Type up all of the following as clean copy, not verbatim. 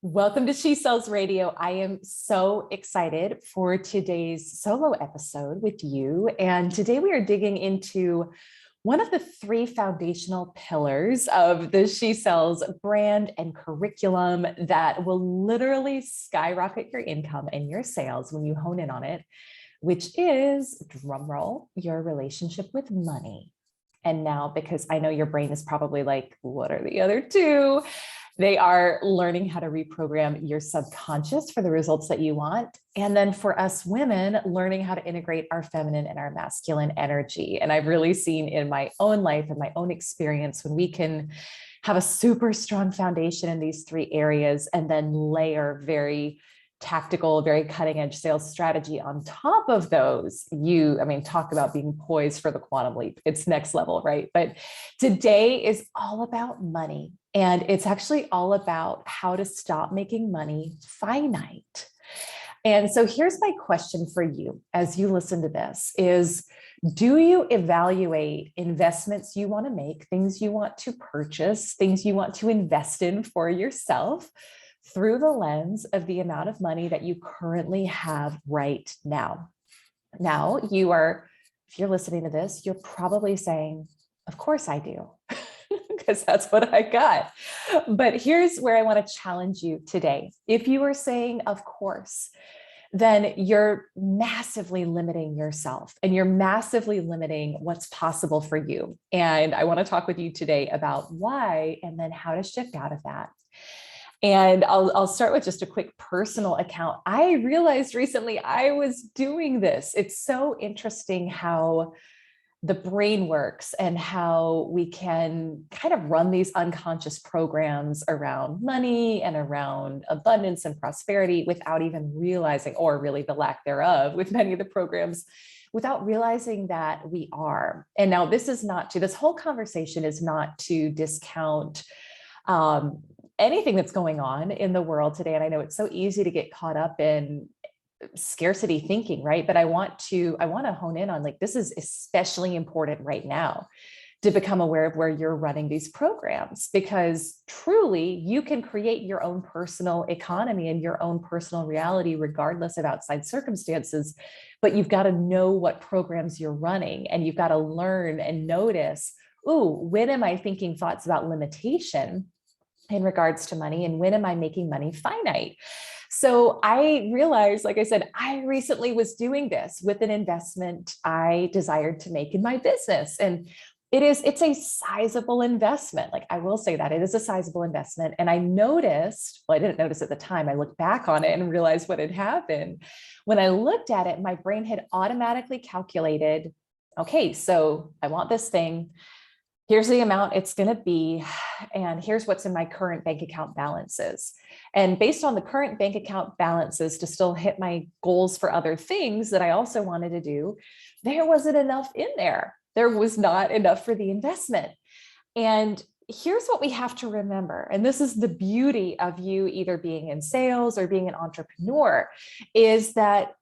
Welcome to She Sells Radio. I am so excited for today's solo episode with you. And today we are digging into one of the three foundational pillars of the She Sells brand and curriculum that will literally skyrocket your income and your sales when you hone in on it, which is, drumroll, your relationship with money. And now, because I know your brain is probably like, what are the other two? They are learning how to reprogram your subconscious for the results that you want. And then for us women, learning how to integrate our feminine and our masculine energy. And I've really seen in my own life and my own experience when we can have a super strong foundation in these three areas and then layer very tactical, very cutting edge sales strategy on top of those, talk about being poised for the quantum leap. It's next level, right? But today is all about money. And it's actually all about how to stop making money finite. And so here's my question for you as you listen to this is, do you evaluate investments you want to make, things you want to purchase, things you want to invest in for yourself through the lens of the amount of money that you currently have right now? Now, if you're listening to this, you're probably saying, of course I do. Because that's what I got. But here's where I want to challenge you today. If you are saying, of course, then you're massively limiting yourself and you're massively limiting what's possible for you. And I want to talk with you today about why and then how to shift out of that. And I'll start with just a quick personal account. I realized recently I was doing this. It's so interesting how the brain works and how we can kind of run these unconscious programs around money and around abundance and prosperity without even realizing, or really the lack thereof with many of the programs, without realizing that we are. And now this whole conversation is not to discount anything that's going on in the world today. And I know it's so easy to get caught up in scarcity thinking, right? But I want to hone in on, like, this is especially important right now to become aware of where you're running these programs, because truly you can create your own personal economy and your own personal reality regardless of outside circumstances. But you've got to know what programs you're running, and you've got to learn and notice, when am I thinking thoughts about limitation in regards to money, and when am I making money finite? So I realized, like I said, I recently was doing this with an investment I desired to make in my business. And it's a sizable investment. Like, I will say that it is a sizable investment. And I noticed, well, I didn't notice at the time, I looked back on it and realized what had happened. When I looked at it, my brain had automatically calculated, okay, so I want this thing. Here's the amount it's going to be, and here's what's in my current bank account balances. And based on the current bank account balances to still hit my goals for other things that I also wanted to do, there wasn't enough in there. There was not enough for the investment. And here's what we have to remember, and this is the beauty of you either being in sales or being an entrepreneur, is that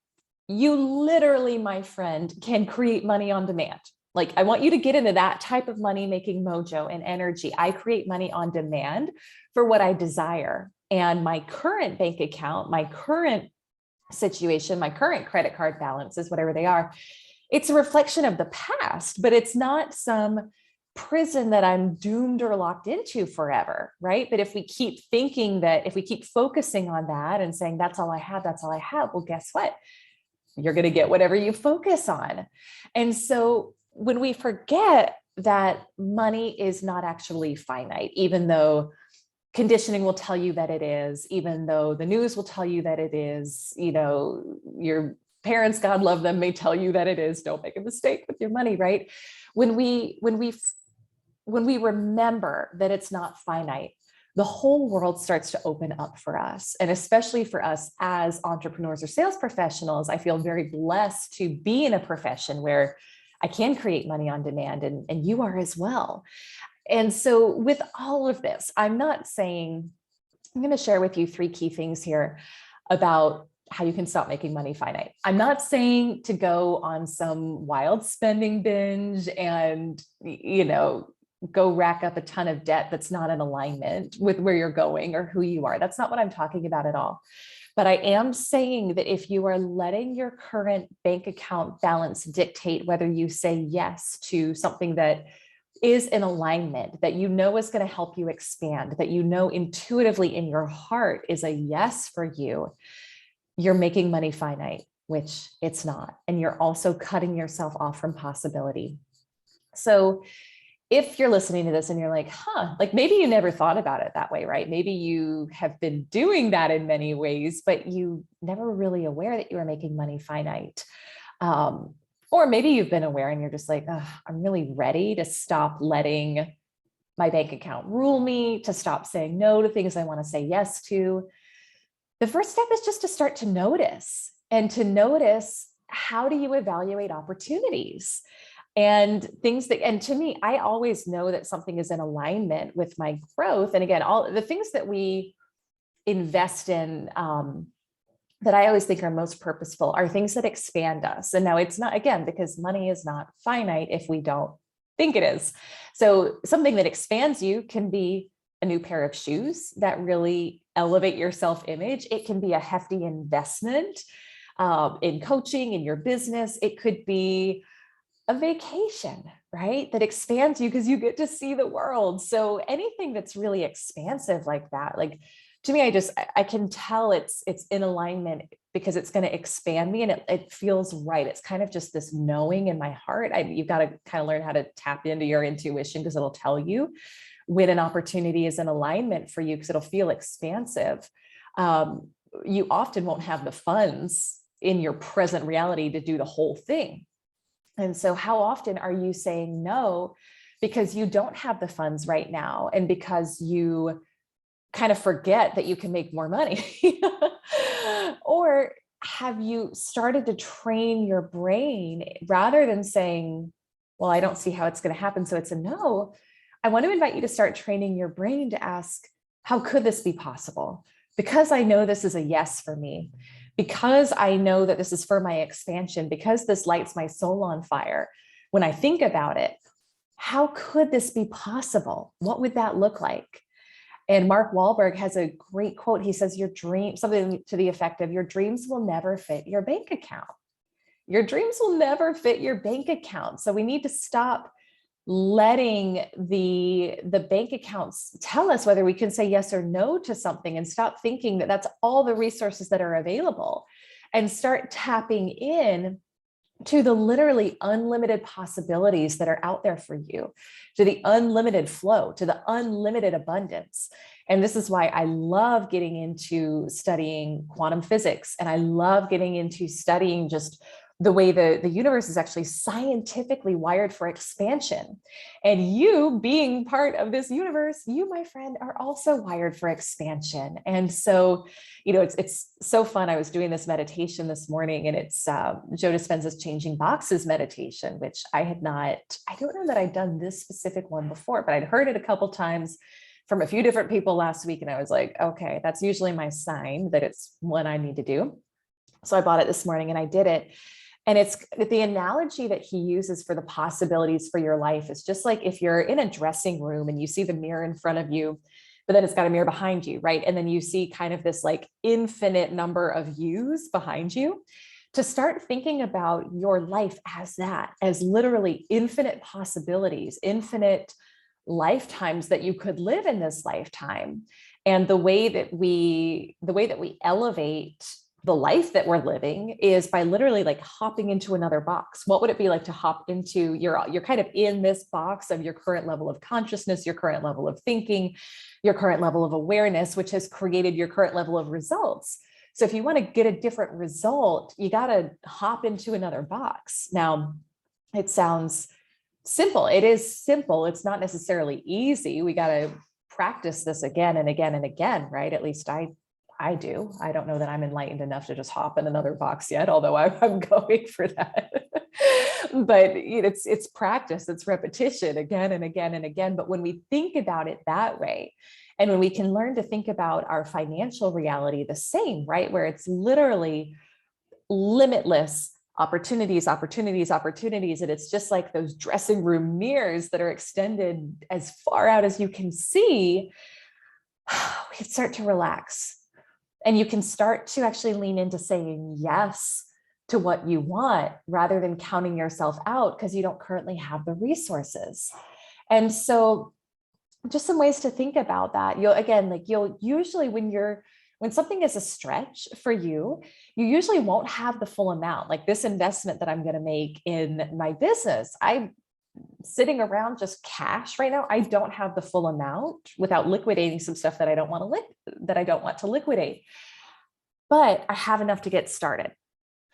you literally, my friend, can create money on demand. Like, I want you to get into that type of money making mojo and energy. I create money on demand for what I desire. And my current bank account, my current situation, my current credit card balances, whatever they are, it's a reflection of the past, but it's not some prison that I'm doomed or locked into forever, right? But if we keep thinking that, if we keep focusing on that and saying, that's all I have, well, guess what? You're going to get whatever you focus on. And so when we forget that money is not actually finite, even though conditioning will tell you that it is, even though the news will tell you that it is, your parents, God love them, may tell you that it is. Don't make a mistake with your money, right? When we remember that it's not finite, the whole world starts to open up for us. And especially for us as entrepreneurs or sales professionals, I feel very blessed to be in a profession where I can create money on demand, and you are as well. And so with all of this, I'm not saying, I'm going to share with you three key things here about how you can stop making money finite. I'm not saying to go on some wild spending binge and, go rack up a ton of debt that's not in alignment with where you're going or who you are. That's not what I'm talking about at all. But I am saying that if you are letting your current bank account balance dictate whether you say yes to something that is in alignment, that you know is going to help you expand, that you know intuitively in your heart is a yes for you, you're making money finite, which it's not. And you're also cutting yourself off from possibility. So if you're listening to this and you're like, like maybe you never thought about it that way, right? Maybe you have been doing that in many ways, but you never really aware that you were making money finite. Or maybe you've been aware and you're just like, I'm really ready to stop letting my bank account rule me, to stop saying no to things I want to say yes to. The first step is just to start to notice, and to notice, how do you evaluate opportunities? And things that, and to me, I always know that something is in alignment with my growth. And again, all the things that we invest in, that I always think are most purposeful, are things that expand us. And now it's not, again, because money is not finite if we don't think it is. So something that expands you can be a new pair of shoes that really elevate your self-image. It can be a hefty investment in coaching, in your business. It could be a vacation, right? That expands you because you get to see the world. So anything that's really expansive like that, like to me, I can tell it's in alignment because it's going to expand me, and it feels right. It's kind of just this knowing in my heart. You've got to kind of learn how to tap into your intuition, because it'll tell you when an opportunity is in alignment for you, because it'll feel expansive. You often won't have the funds in your present reality to do the whole thing. And so how often are you saying no because you don't have the funds right now, and because you kind of forget that you can make more money? Or have you started to train your brain, rather than saying, well, I don't see how it's going to happen, so it's a no? I want to invite you to start training your brain to ask, how could this be possible? Because I know this is a yes for me, because I know that this is for my expansion, because this lights my soul on fire. When I think about it, how could this be possible? What would that look like? And Mark Wahlberg has a great quote. He says, something to the effect of, your dreams will never fit your bank account. Your dreams will never fit your bank account. So we need to stop letting the bank accounts tell us whether we can say yes or no to something, and stop thinking that that's all the resources that are available, and start tapping in to the literally unlimited possibilities that are out there for you, to the unlimited flow, to the unlimited abundance. And this is why I love getting into studying quantum physics, and I love getting into studying just the way the universe is actually scientifically wired for expansion. And you, being part of this universe, you, my friend, are also wired for expansion. And so, it's so fun. I was doing this meditation this morning, and it's Joe Dispenza's Changing Boxes meditation, which I don't know that I'd done this specific one before, but I'd heard it a couple times from a few different people last week. And I was like, okay, that's usually my sign that it's one I need to do. So I bought it this morning and I did it. And it's the analogy that he uses for the possibilities for your life is just like if you're in a dressing room and you see the mirror in front of you, but then it's got a mirror behind you, right? And then you see kind of this like infinite number of yous behind you. To start thinking about your life as that, as literally infinite possibilities, infinite lifetimes that you could live in this lifetime. And the way that we elevate the life that we're living is by literally like hopping into another box. What would it be like to hop into you're kind of in this box of your current level of consciousness, your current level of thinking, your current level of awareness, which has created your current level of results. So if you want to get a different result, you got to hop into another box. Now, it sounds simple. It is simple. It's not necessarily easy. We got to practice this again and again and again, right? At least I do. I don't know that I'm enlightened enough to just hop in another box yet, although I'm going for that. But it's practice, it's repetition again and again and again. But when we think about it that way, and when we can learn to think about our financial reality the same, right? Where it's literally limitless, opportunities, opportunities, opportunities. And it's just like those dressing room mirrors that are extended as far out as you can see. We can start to relax. And you can start to actually lean into saying yes to what you want rather than counting yourself out because you don't currently have the resources. And so just some ways to think about that. You'll usually, when something is a stretch for you, you usually won't have the full amount. Like this investment that I'm going to make in my business, I'm sitting around just cash right now. I don't have the full amount without liquidating some stuff that I don't want to liquidate. But I have enough to get started.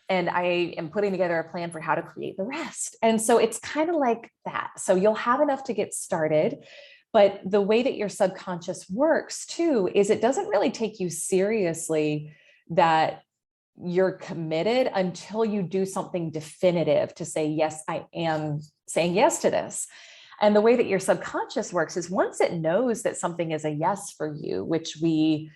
And I am putting together a plan for how to create the rest. And so it's kind of like that. So you'll have enough to get started. But the way that your subconscious works too, is it doesn't really take you seriously that you're committed until you do something definitive to say, yes, I am saying yes to this. And the way that your subconscious works is once it knows that something is a yes for you, which we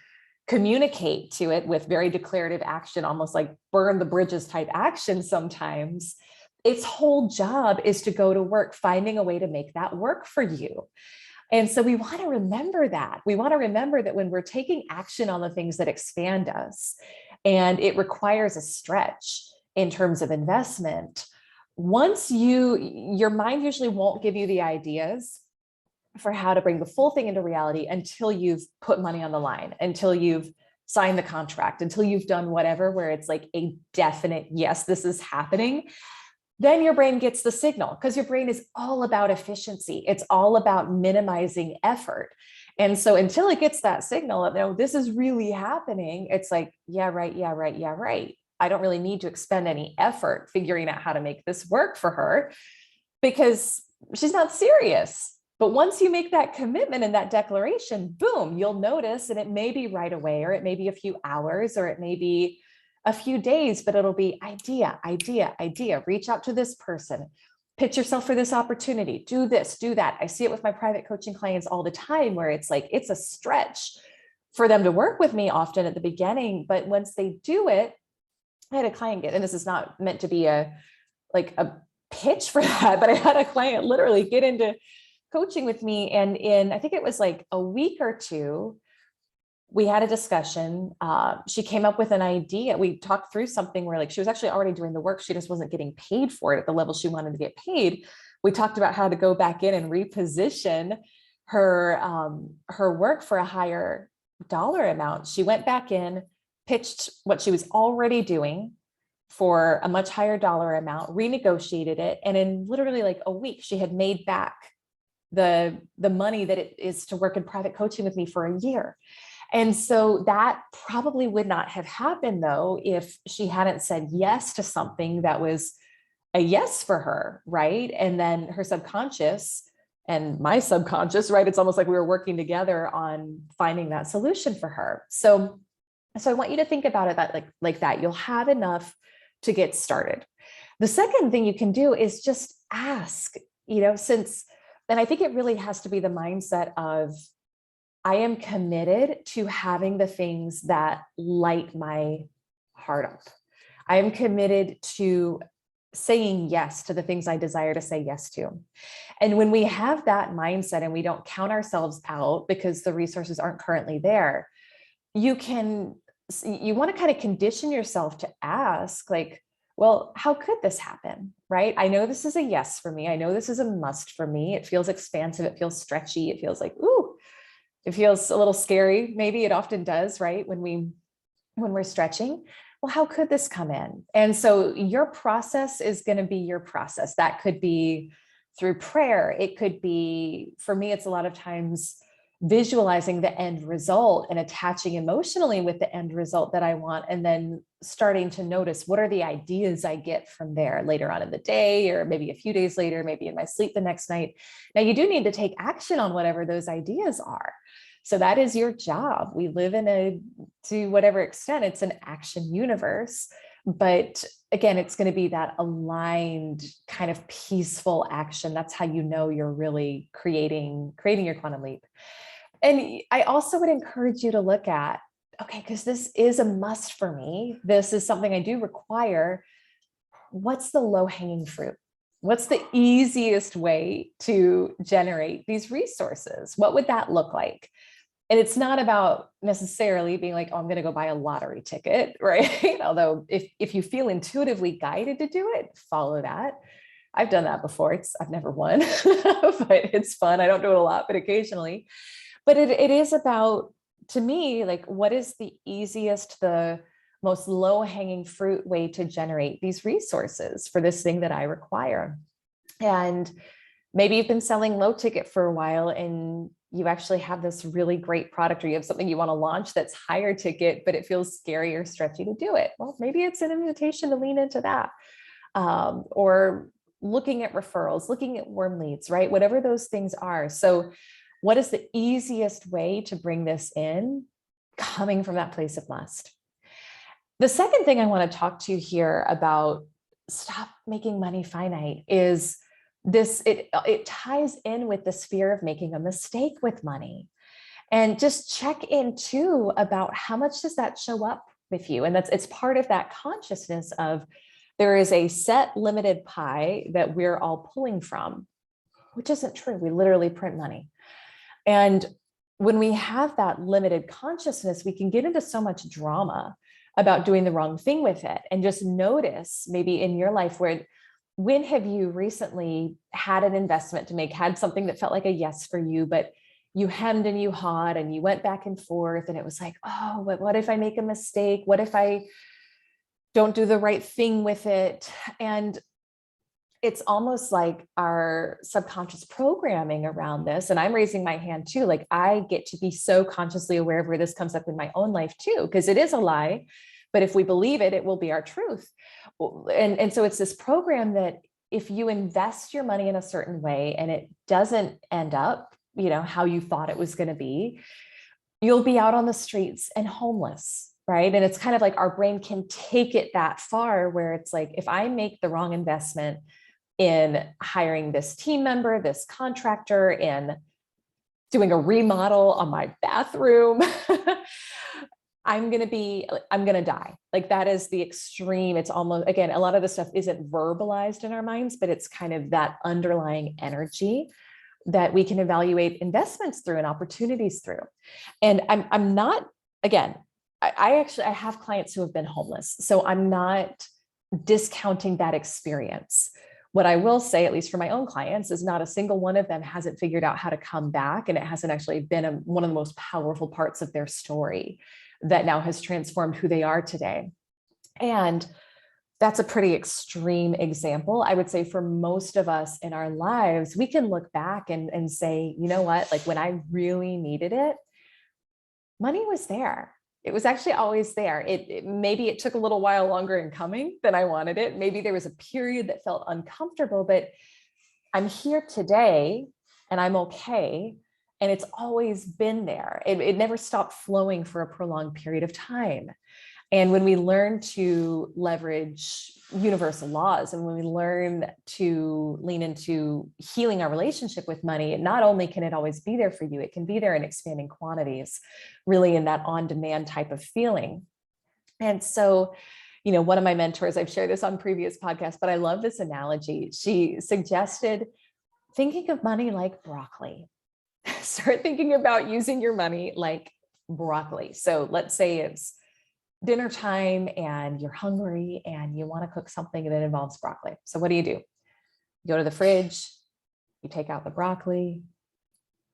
communicate to it with very declarative action, almost like burn the bridges type action sometimes, its whole job is to go to work, finding a way to make that work for you. And so we want to remember that. We want to remember that when we're taking action on the things that expand us, and it requires a stretch in terms of investment, your mind usually won't give you the ideas for how to bring the full thing into reality until you've put money on the line, until you've signed the contract, until you've done whatever, where it's like a definite, yes, this is happening. Then your brain gets the signal because your brain is all about efficiency. It's all about minimizing effort. And so until it gets that signal of, no, this is really happening, it's like, yeah, right, yeah, right, yeah, right. I don't really need to expend any effort figuring out how to make this work for her because she's not serious. But once you make that commitment and that declaration, boom, you'll notice, and it may be right away, or it may be a few hours, or it may be a few days, but it'll be idea, idea, idea. Reach out to this person, pitch yourself for this opportunity, do this, do that. I see it with my private coaching clients all the time where it's like, it's a stretch for them to work with me often at the beginning. But once they do it, I had a client and this is not meant to be a pitch for that, but I had a client literally get into coaching with me. And I think it was like a week or two, we had a discussion. She came up with an idea. We talked through something where like she was actually already doing the work. She just wasn't getting paid for it at the level she wanted to get paid. We talked about how to go back in and reposition her work for a higher dollar amount. She went back in, pitched what she was already doing for a much higher dollar amount, renegotiated it. And in literally like a week, she had made back the money that it is to work in private coaching with me for a year. And so that probably would not have happened though, if she hadn't said yes to something that was a yes for her, right? And then her subconscious and my subconscious, right? It's almost like we were working together on finding that solution for her. So I want you to think about it like that. You'll have enough to get started. The second thing you can do is just ask, and I think it really has to be the mindset of, I am committed to having the things that light my heart up. I am committed to saying yes to the things I desire to say yes to. And when we have that mindset and we don't count ourselves out because the resources aren't currently there, you want to kind of condition yourself to ask like, well, how could this happen? Right? I know this is a yes for me. I know this is a must for me. It feels expansive. It feels stretchy. It feels like, ooh, it feels a little scary. Maybe it often does, right? When we're stretching. Well, how could this come in? And so your process is going to be your process. That could be through prayer. It could be, for me, it's a lot of times visualizing the end result and attaching emotionally with the end result that I want, and then starting to notice what are the ideas I get from there later on in the day, or maybe a few days later, maybe in my sleep the next night. Now you do need to take action on whatever those ideas are. So that is your job. We live to whatever extent, it's an action universe. But again, it's going to be that aligned kind of peaceful action. That's how you know you're really creating your quantum leap. And I also would encourage you to look at, okay, because this is a must for me. This is something I do require. what's the low-hanging fruit? What's the easiest way to generate these resources? What would that look like? And it's not about necessarily being like, oh, I'm going to go buy a lottery ticket, right? Although if you feel intuitively guided to do it, follow that. I've done that before. I've never won, but it's fun. I don't do it a lot, but occasionally. But it is about, to me, like, what is the easiest, the most low-hanging fruit way to generate these resources for this thing that I require? And maybe you've been selling low ticket for a while and you actually have this really great product, or you have something you want to launch that's higher ticket, but it feels scary or stretchy to do it. Well, maybe it's an invitation to lean into that. Or looking at referrals, looking at warm leads, right? Whatever those things are. So what is the easiest way to bring this in, coming from that place of must? The second thing I want to talk to you here about, stop making money finite, is this, it ties in with this fear of making a mistake with money. And just check in too about how much does that show up with you? And it's part of that consciousness of, there is a set limited pie that we're all pulling from, which isn't true. We literally print money. And when we have that limited consciousness, we can get into so much drama about doing the wrong thing with it. And just notice maybe in your life, when have you recently had an investment to make, had something that felt like a yes for you, but you hemmed and you hawed and you went back and forth, and it was like, oh, what if I make a mistake? What if I don't do the right thing with it? And it's almost like our subconscious programming around this. And I'm raising my hand too. Like, I get to be so consciously aware of where this comes up in my own life too, because it is a lie. But if we believe it, it will be our truth. And so it's this program that if you invest your money in a certain way and it doesn't end up, how you thought it was going to be, you'll be out on the streets and homeless, right? And it's kind of like our brain can take it that far where it's like, if I make the wrong investment in hiring this team member, this contractor, in doing a remodel on my bathroom, I'm going to die. Like, that is the extreme. It's almost, again, a lot of the stuff isn't verbalized in our minds, but it's kind of that underlying energy that we can evaluate investments through and opportunities through. And I'm not, again, I have clients who have been homeless, so I'm not discounting that experience. What I will say, at least for my own clients, is not a single one of them hasn't figured out how to come back. And it hasn't actually been one of the most powerful parts of their story that now has transformed who they are today. And that's a pretty extreme example. I would say for most of us in our lives, we can look back and say, you know what, like, when I really needed it, money was there. It was actually always there. Maybe it took a little while longer in coming than I wanted it. Maybe there was a period that felt uncomfortable, but I'm here today and I'm okay. And it's always been there. It never stopped flowing for a prolonged period of time. And when we learn to leverage universal laws, and when we learn to lean into healing our relationship with money, not only can it always be there for you, it can be there in expanding quantities, really in that on-demand type of feeling. And so, one of my mentors, I've shared this on previous podcasts, but I love this analogy. She suggested thinking of money like broccoli. Start thinking about using your money like broccoli. So let's say it's dinner time and you're hungry and you want to cook something that involves broccoli. So what do? You go to the fridge, you take out the broccoli,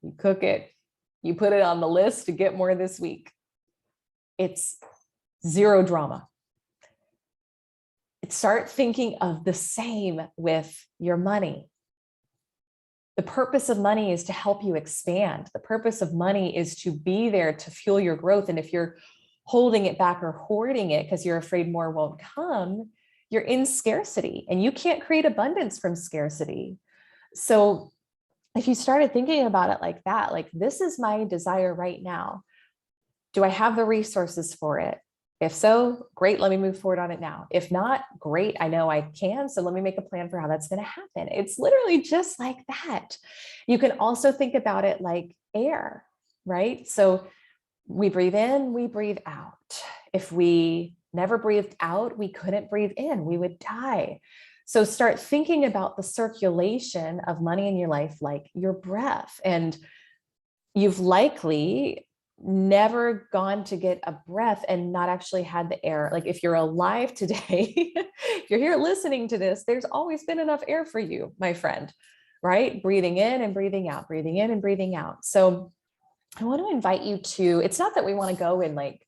you cook it, you put it on the list to get more this week. It's zero drama. Start thinking of the same with your money. The purpose of money is to help you expand. The purpose of money is to be there to fuel your growth. And if you're holding it back or hoarding it because you're afraid more won't come, you're in scarcity, and you can't create abundance from scarcity. So if you started thinking about it like that, like, this is my desire right now. Do I have the resources for it? If so, great, let me move forward on it now. If not, great, I know I can, so let me make a plan for how that's going to happen. It's literally just like that. You can also think about it like air, right? So we breathe in, we breathe out. If we never breathed out, we couldn't breathe in, we would die. So start thinking about the circulation of money in your life like your breath. And you've likely never gone to get a breath and not actually had the air. Like if you're alive today, if you're here listening to this, there's always been enough air for you, my friend, right? Breathing in and breathing out, breathing in and breathing out. So I want to invite you to, it's not that we want to go and like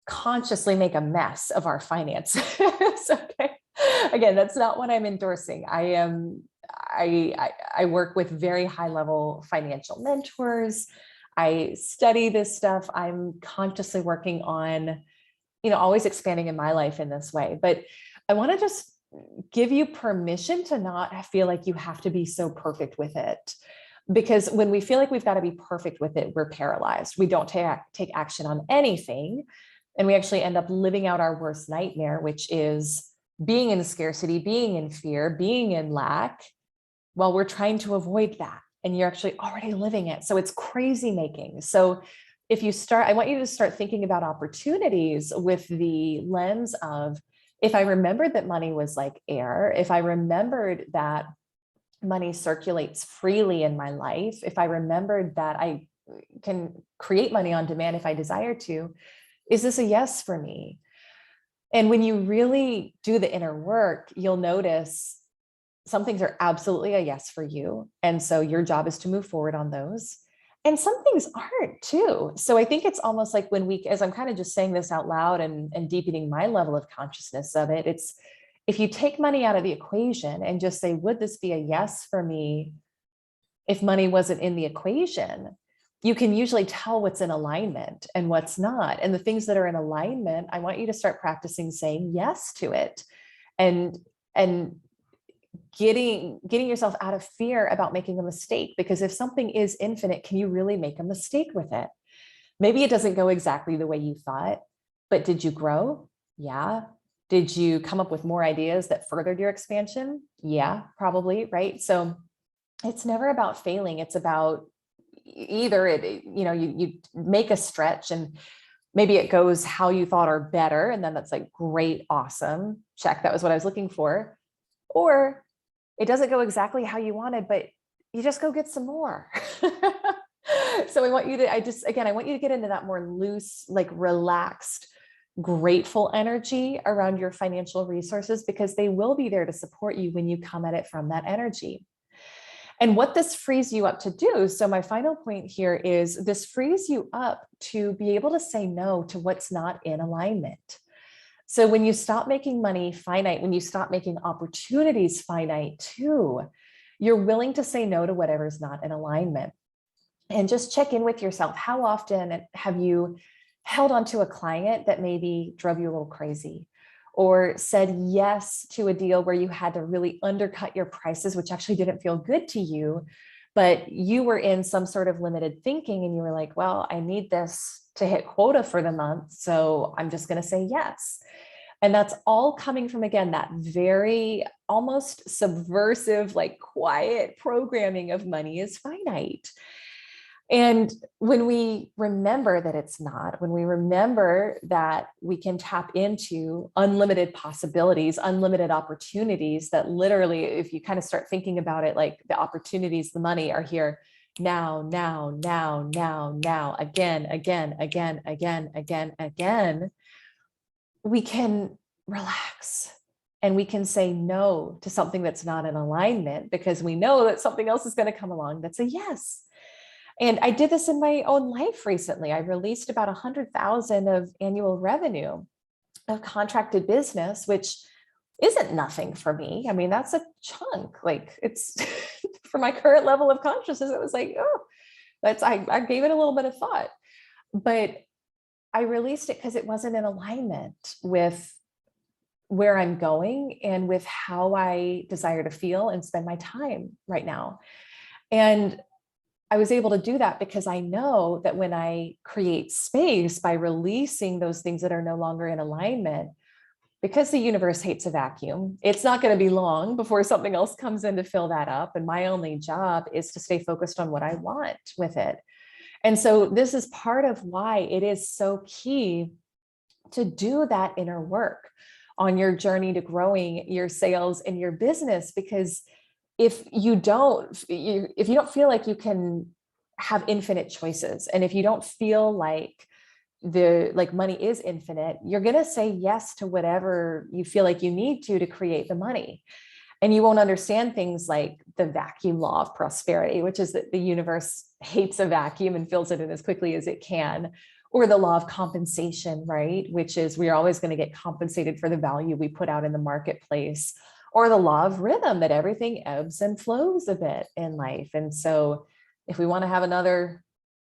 consciously make a mess of our finances. Okay. Again, that's not what I'm endorsing. I work with very high level financial mentors. I study this stuff. I'm consciously working on, always expanding in my life in this way. But I want to just give you permission to not feel like you have to be so perfect with it. Because when we feel like we've got to be perfect with it, we're paralyzed. We don't take action on anything. And we actually end up living out our worst nightmare, which is being in scarcity, being in fear, being in lack, while we're trying to avoid that. And you're actually already living it. So it's crazy making. So I want you to start thinking about opportunities with the lens of, if I remembered that money was like air, if I remembered that money circulates freely in my life, if I remembered that I can create money on demand if I desire to, is this a yes for me? And when you really do the inner work, you'll notice some things are absolutely a yes for you. And so your job is to move forward on those. And some things aren't too. So I think it's almost like as I'm kind of just saying this out loud and deepening my level of consciousness of it, it's, if you take money out of the equation and just say, would this be a yes for me if money wasn't in the equation? You can usually tell what's in alignment and what's not. And the things that are in alignment, I want you to start practicing saying yes to it and getting yourself out of fear about making a mistake. Because if something is infinite, can you really make a mistake with it? Maybe it doesn't go exactly the way you thought, but did you grow? Yeah. Did you come up with more ideas that furthered your expansion? Yeah, probably, right? So it's never about failing. It's about either you make a stretch and maybe it goes how you thought or better. And then that's like, great, awesome. Check. That was what I was looking for. Or it doesn't go exactly how you wanted, but you just go get some more. So I want you to get into that more loose, like relaxed, grateful energy around your financial resources, because they will be there to support you when you come at it from that energy. And what this frees you up to do, so my final point here is this frees you up to be able to say no to what's not in alignment. So when you stop making money finite, when you stop making opportunities finite too, you're willing to say no to whatever's not in alignment. And just check in with yourself. How often have you held on to a client that maybe drove you a little crazy? Or said yes to a deal where you had to really undercut your prices, which actually didn't feel good to you, but you were in some sort of limited thinking and you were like, well, I need this to hit quota for the month, so I'm just going to say yes. And that's all coming from, again, that very almost subversive, like quiet programming of money is finite. And when we remember that it's not, when we remember that we can tap into unlimited possibilities, unlimited opportunities, that literally, if you kind of start thinking about it, like the opportunities, the money are here now, again, we can relax and we can say no to something that's not in alignment, because we know that something else is going to come along that's a yes. And I did this in my own life recently. I released about 100,000 of annual revenue of contracted business, which isn't nothing for me. I mean, that's a chunk. Like, it's for my current level of consciousness, it was like, oh, I gave it a little bit of thought, but I released it because it wasn't in alignment with where I'm going and with how I desire to feel and spend my time right now. And I was able to do that because I know that when I create space by releasing those things that are no longer in alignment, because the universe hates a vacuum, it's not going to be long before something else comes in to fill that up. And my only job is to stay focused on what I want with it. And so this is part of why it is so key to do that inner work on your journey to growing your sales and your business. Because if you don't feel like you can have infinite choices, and if you don't feel like money is infinite, you're going to say yes to whatever you feel like you need to create the money. And you won't understand things like the vacuum law of prosperity, which is that the universe hates a vacuum and fills it in as quickly as it can, or the law of compensation, right? Which is we're always going to get compensated for the value we put out in the marketplace, or the law of rhythm, that everything ebbs and flows a bit in life. And so if we want to have another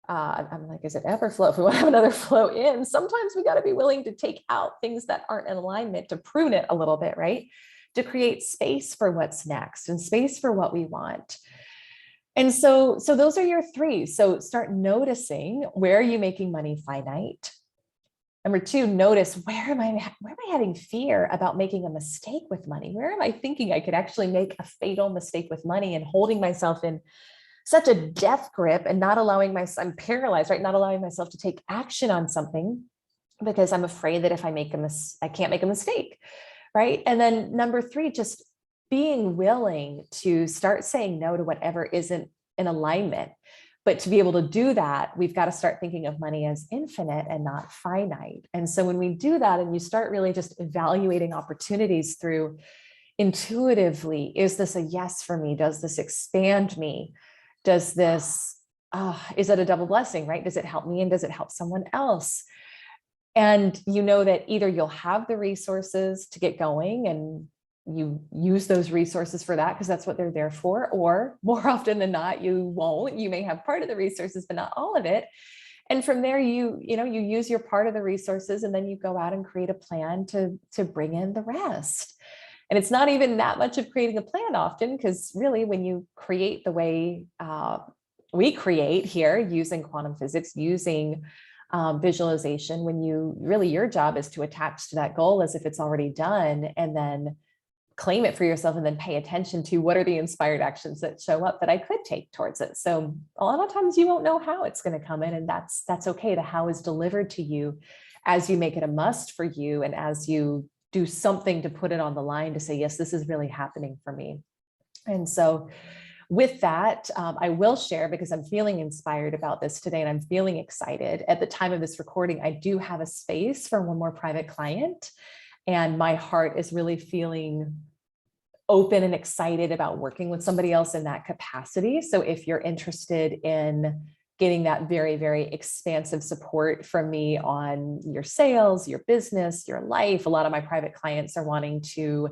I'm like, is it ever flow? If we want to have another flow in, sometimes we got to be willing to take out things that aren't in alignment, to prune it a little bit, right? To create space for what's next and space for what we want. And so those are your three. So start noticing, where are you making money finite? Number two, notice, where am I having fear about making a mistake with money? Where am I thinking I could actually make a fatal mistake with money and holding myself in such a death grip and not allowing myself, I'm paralyzed, right? Not allowing myself to take action on something because I'm afraid that if I I can't make a mistake, right? And then number three, just being willing to start saying no to whatever isn't in alignment. But to be able to do that, we've got to start thinking of money as infinite and not finite. And so when we do that, and you start really just evaluating opportunities through intuitively, is this a yes for me? Does this expand me? Does this, is it a double blessing, right? Does it help me and does it help someone else? And you know that either you'll have the resources to get going and you use those resources for that because that's what they're there for, or more often than not, you won't. You may have part of the resources, but not all of it. And from there, you use your part of the resources, and then you go out and create a plan to bring in the rest. And it's not even that much of creating a plan often, because really when you create the way we create here, using quantum physics, using visualization, when your job is to attach to that goal as if it's already done, and then claim it for yourself, and then pay attention to what are the inspired actions that show up that I could take towards it. So a lot of times you won't know how it's going to come in, and that's okay. The how is delivered to you as you make it a must for you, and as you do something to put it on the line to say, yes, this is really happening for me. And so with that, I will share, because I'm feeling inspired about this today and I'm feeling excited. At the time of this recording, I do have a space for one more private client, and my heart is really feeling open and excited about working with somebody else in that capacity. So if you're interested in getting that very, very expansive support from me on your sales, your business, your life. A lot of my private clients are wanting to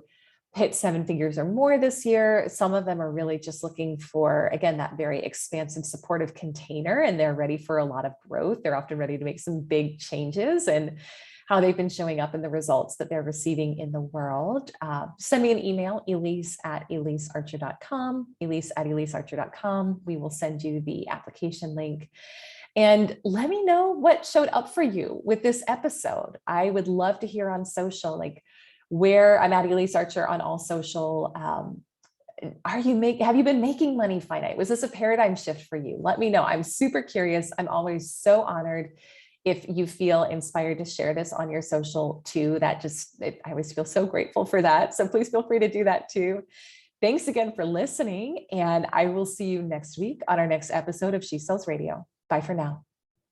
hit 7 figures or more this year. Some of them are really just looking for, again, that very expansive, supportive container, and they're ready for a lot of growth. They're often ready to make some big changes, and how they've been showing up in the results that they're receiving in the world. Send me an email, Elyse@ElyseArcher.com, Elyse@ElyseArcher.com. We will send you the application link. And let me know what showed up for you with this episode. I would love to hear on social, like where I'm at Elyse Archer on all social. Have you been making money finite? Was this a paradigm shift for you? Let me know. I'm super curious. I'm always so honored if you feel inspired to share this on your social too. I always feel so grateful for that. So please feel free to do that too. Thanks again for listening. And I will see you next week on our next episode of She Sells Radio. Bye for now.